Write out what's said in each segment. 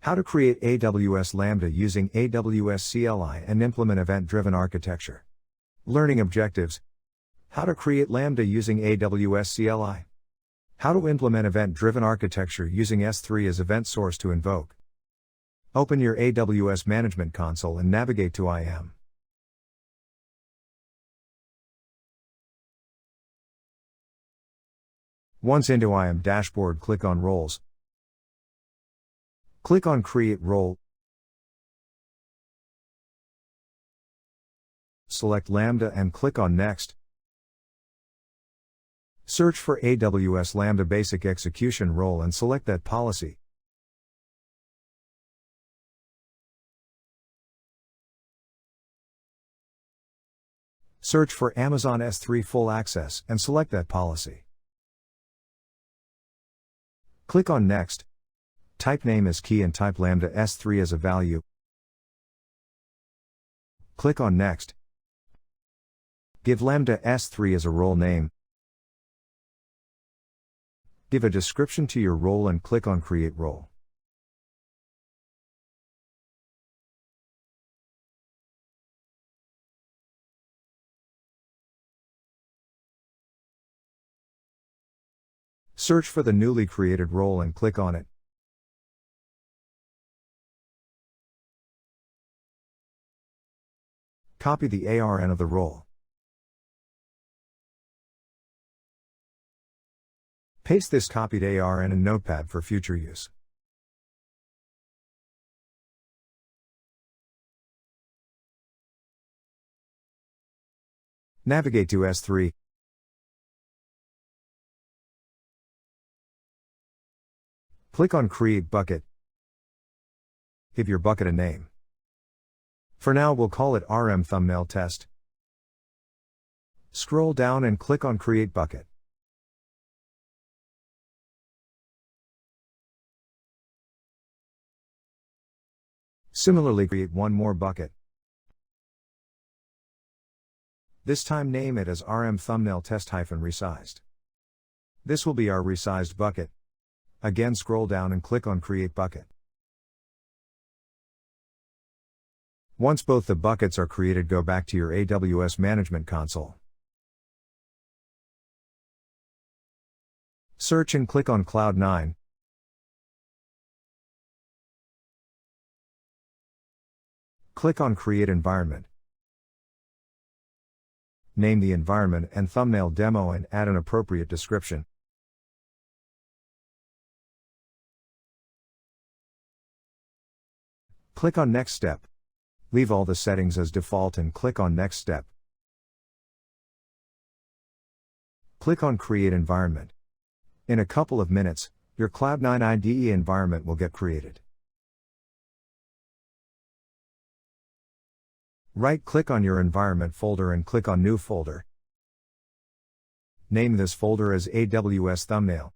How to create AWS Lambda using AWS CLI and implement event-driven architecture. Learning objectives. How to create Lambda using AWS CLI. How to implement event-driven architecture using S3 as event source to invoke. Open your AWS Management Console and navigate to IAM. Once into IAM dashboard, click on Roles. Click on Create Role. Select Lambda and click on Next. Search for AWS Lambda Basic Execution Role and select that policy. Search for Amazon S3 Full Access and select that policy. Click on Next. Type name as key and type Lambda S3 as a value. Click on Next. Give Lambda S3 as a role name. Give a description to your role and click on Create Role. Search for the newly created role and click on it. Copy the ARN of the role. Paste this copied ARN in Notepad for future use. Navigate to S3. Click on Create Bucket. Give your bucket a name. For now, we'll call it RM Thumbnail Test. Scroll down and click on Create Bucket. Similarly, create one more bucket. This time name it as RM Thumbnail Test-resized. This will be our resized bucket. Again, scroll down and click on Create Bucket. Once both the buckets are created, go back to your AWS Management Console. Search and click on Cloud9. Click on Create Environment. Name the environment and thumbnail demo and add an appropriate description. Click on Next Step. Leave all the settings as default and click on Next Step. Click on Create Environment. In a couple of minutes, your Cloud9 IDE environment will get created. Right-click on your environment folder and click on New Folder. Name this folder as AWS Thumbnail.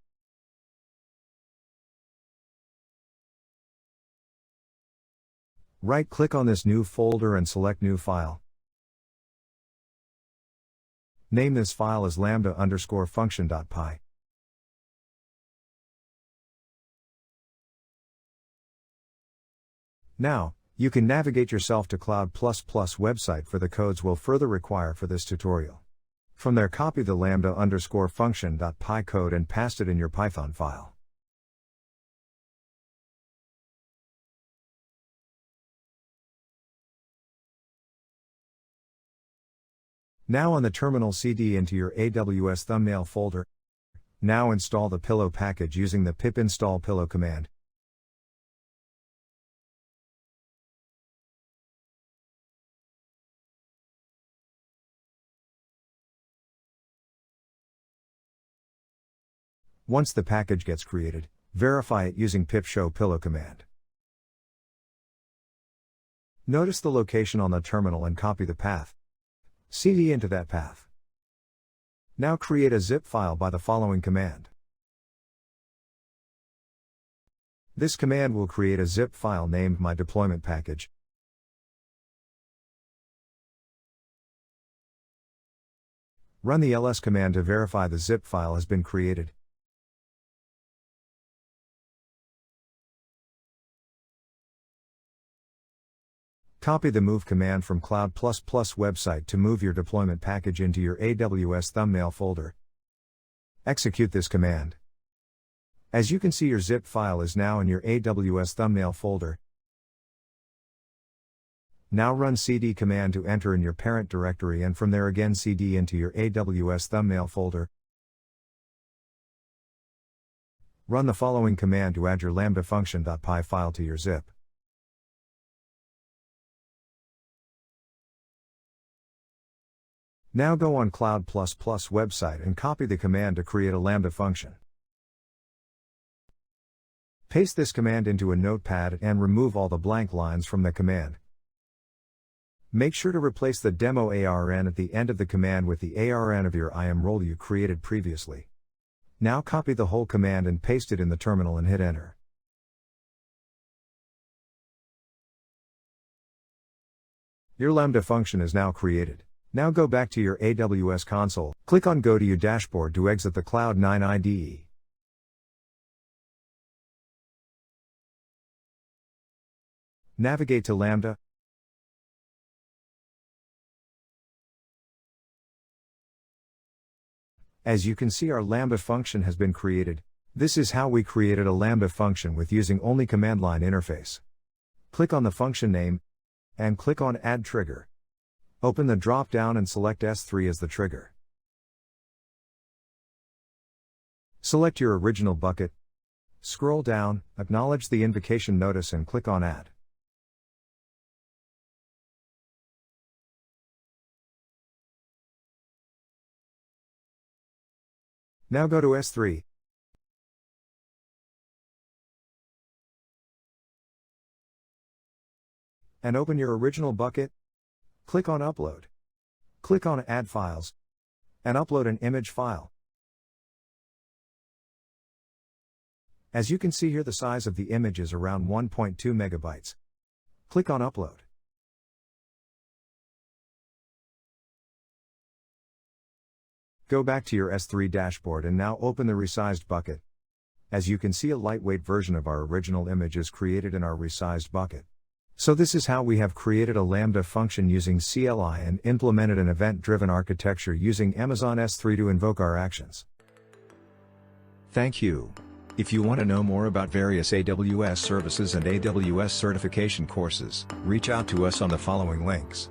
Right-click on this new folder and select New File. Name this file as lambda_function.py. Now, you can navigate yourself to Cloud-PlusPlus website for the codes we'll further require for this tutorial. From there, copy the lambda_function.py code and paste it in your Python file. Now on the terminal, cd into your AWS Thumbnail folder. Now install the Pillow package using the pip install pillow command. Once the package gets created, verify it using pip show pillow command. Notice the location on the terminal and copy the path. cd into that path. Now create a zip file by the following command. This command will create a zip file named My Deployment Package. Run the ls command to verify the zip file has been created. Copy the move command from Cloud-PlusPlus website to move your deployment package into your AWS thumbnail folder. Execute this command. As you can see, your zip file is now in your AWS thumbnail folder. Now run cd command to enter in your parent directory, and from there again cd into your AWS thumbnail folder. Run the following command to add your lambda function.py file to your zip. Now go on Cloud-PlusPlus website and copy the command to create a lambda function. Paste this command into a notepad and remove all the blank lines from the command. Make sure to replace the demo ARN at the end of the command with the ARN of your IAM role you created previously. Now copy the whole command and paste it in the terminal and hit enter. Your Lambda function is now created. Now go back to your AWS console, click on Go to your dashboard to exit the Cloud9 IDE. Navigate to Lambda. As you can see, our Lambda function has been created. This is how we created a Lambda function with using only command line interface. Click on the function name and click on Add Trigger. Open the drop down and select S3 as the trigger. Select your original bucket. Scroll down, acknowledge the invocation notice and click on Add. Now go to S3. And open your original bucket. Click on Upload. Click on Add Files. And upload an image file. As you can see here, the size of the image is around 1.2 megabytes. Click on Upload. Go back to your S3 dashboard and now open the resized bucket. As you can see, a lightweight version of our original image is created in our resized bucket. So this is how we have created a Lambda function using CLI and implemented an event-driven architecture using Amazon S3 to invoke our actions. Thank you. If you want to know more about various AWS services and AWS certification courses, reach out to us on the following links.